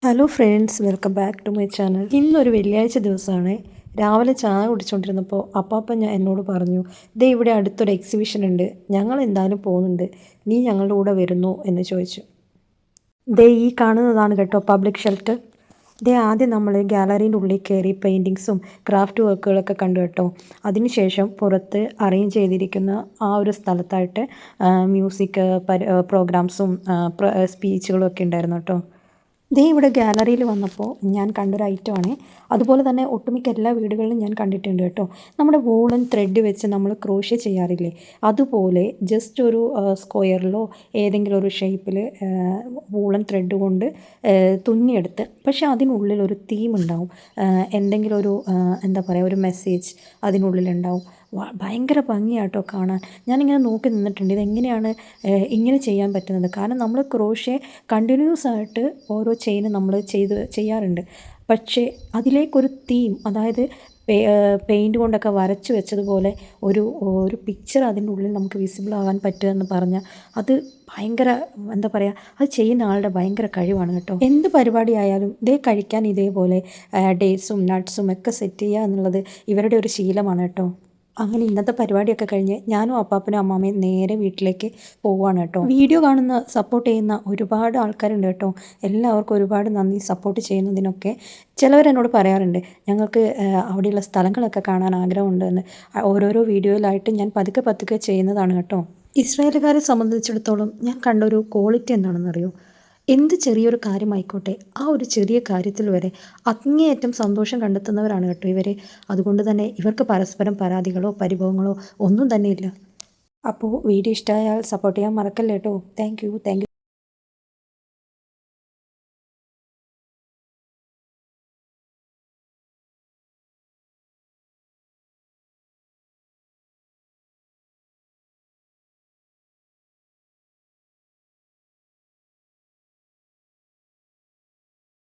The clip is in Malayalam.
Hello friends, welcome back to my channel. ഇന്നൊരു വെള്ളിയാഴ്ച ദിവസമാണ്. രാവിലെ ചായ കുടിച്ചുകൊണ്ടിരുന്നപ്പോൾ അപ്പാപ്പ എന്നോട് പറഞ്ഞു, ദേ ഇവിടെ അടുത്തൊരു എക്സിബിഷൻ ഉണ്ട്, ഞങ്ങൾ എന്തായാലും പോകുന്നുണ്ട്, നീ ഞങ്ങളുടെ കൂടെ വരുന്നു എന്ന് ചോദിച്ചു. ദേ ഈ കാണുന്നതാണ് കേട്ടോ പബ്ലിക് ഷെൽട്ടർ. ദേ ആദ്യം നമ്മൾ ഗാലറീൻ്റെ ഉള്ളിൽ കയറി പെയിൻറ്റിങ്സും ക്രാഫ്റ്റ് വർക്കുകളൊക്കെ കണ്ടു കേട്ടോ. അതിനുശേഷം പുറത്ത് അറേഞ്ച് ചെയ്തിരിക്കുന്ന ആ ഒരു സ്ഥലത്തായിട്ട് മ്യൂസിക് പ്രോഗ്രാംസും സ്പീച്ചുകളും ഒക്കെ ഉണ്ടായിരുന്നു കേട്ടോ. ദേ ഇവിടെ ഗാലറിയിൽ വന്നപ്പോൾ ഞാൻ കണ്ടൊരു ഐറ്റമാണ്. അതുപോലെ തന്നെ ഒട്ടുമിക്ക എല്ലാ വീടുകളിലും ഞാൻ കണ്ടിട്ടുണ്ട് കേട്ടോ. നമ്മുടെ വൂളൻ ത്രെഡ് വെച്ച് നമ്മൾ ക്രോഷ്യ ചെയ്യാറില്ലേ, അതുപോലെ ജസ്റ്റ് ഒരു സ്ക്വയറിലോ ഏതെങ്കിലും ഒരു ഷേപ്പിൽ വൂളൻ ത്രെഡ് കൊണ്ട് തുന്നിയെടുത്ത്, പക്ഷേ അതിനുള്ളിൽ ഒരു തീം ഉണ്ടാവും, എന്തെങ്കിലും ഒരു എന്താ പറയുക, ഒരു മെസ്സേജ് അതിനുള്ളിലുണ്ടാവും. ഭയങ്കര ഭംഗിയാട്ടോ കാണാൻ. ഞാനിങ്ങനെ നോക്കി നിന്നിട്ടുണ്ട്, ഇതെങ്ങനെയാണ് ഇങ്ങനെ ചെയ്യാൻ പറ്റുന്നത്. കാരണം നമ്മൾ ക്രോഷ്യ കണ്ടിന്യൂസ് ആയിട്ട് ഓരോ ചെയിൻ നമ്മൾ ചെയ്യാറുണ്ട്, പക്ഷേ അതിലേക്കൊരു തീം, അതായത് പെയിൻറ്റ് കൊണ്ടൊക്കെ വരച്ച് വെച്ചതുപോലെ ഒരു ഒരു പിക്ചർ അതിൻ്റെ ഉള്ളിൽ നമുക്ക് വിസിബിൾ ആകാൻ പറ്റുക എന്ന് പറഞ്ഞാൽ അത് ഭയങ്കര എന്താ പറയുക, അത് ചെയ്യുന്ന ആളുടെ ഭയങ്കര കഴിവാണ് കേട്ടോ. എന്ത് പരിപാടിയായാലും ഇതേ കഴിക്കാൻ ഇതേപോലെ ഡേറ്റ്സും നട്ട്സും ഒക്കെ സെറ്റ് ചെയ്യുക എന്നുള്ളത് ഇവരുടെ ഒരു ശീലമാണ് കേട്ടോ. അങ്ങനെ ഇന്നത്തെ പരിപാടിയൊക്കെ കഴിഞ്ഞ് ഞാനും അപ്പാപ്പനും അമ്മാമ്മയും നേരെ വീട്ടിലേക്ക് പോവുകയാണ് കേട്ടോ. വീഡിയോ കാണുന്ന സപ്പോർട്ട് ചെയ്യുന്ന ഒരുപാട് ആൾക്കാരുണ്ട് കേട്ടോ. എല്ലാവർക്കും ഒരുപാട് നന്ദി സപ്പോർട്ട് ചെയ്യുന്നതിനൊക്കെ. ചിലവരെന്നോട് പറയാറുണ്ട്, ഞങ്ങൾക്ക് അവിടെയുള്ള സ്ഥലങ്ങളൊക്കെ കാണാൻ ആഗ്രഹമുണ്ടെന്ന്. ഓരോരോ വീഡിയോയിലായിട്ട് ഞാൻ പതുക്കെ പതുക്കെ ചെയ്യുന്നതാണ് കേട്ടോ. ഇസ്രായേലുകാരെ സംബന്ധിച്ചിടത്തോളം ഞാൻ കണ്ടൊരു ക്വാളിറ്റി എന്താണെന്നറിയോ, എന്ത് ചെറിയൊരു കാര്യമായിക്കോട്ടെ ആ ഒരു ചെറിയ കാര്യത്തിൽ വരെ അങ്ങേയറ്റം സന്തോഷം കണ്ടെത്തുന്നവരാണ് കേട്ടോ ഇവർ. അതുകൊണ്ട് തന്നെ ഇവർക്ക് പരസ്പരം പരാതികളോ പരിഭവങ്ങളോ ഒന്നും തന്നെ ഇല്ല. അപ്പോൾ വീഡിയോ ഇഷ്ടമായാൽ സപ്പോർട്ട് ചെയ്യാൻ മറക്കല്ലേ കേട്ടോ. Thank you.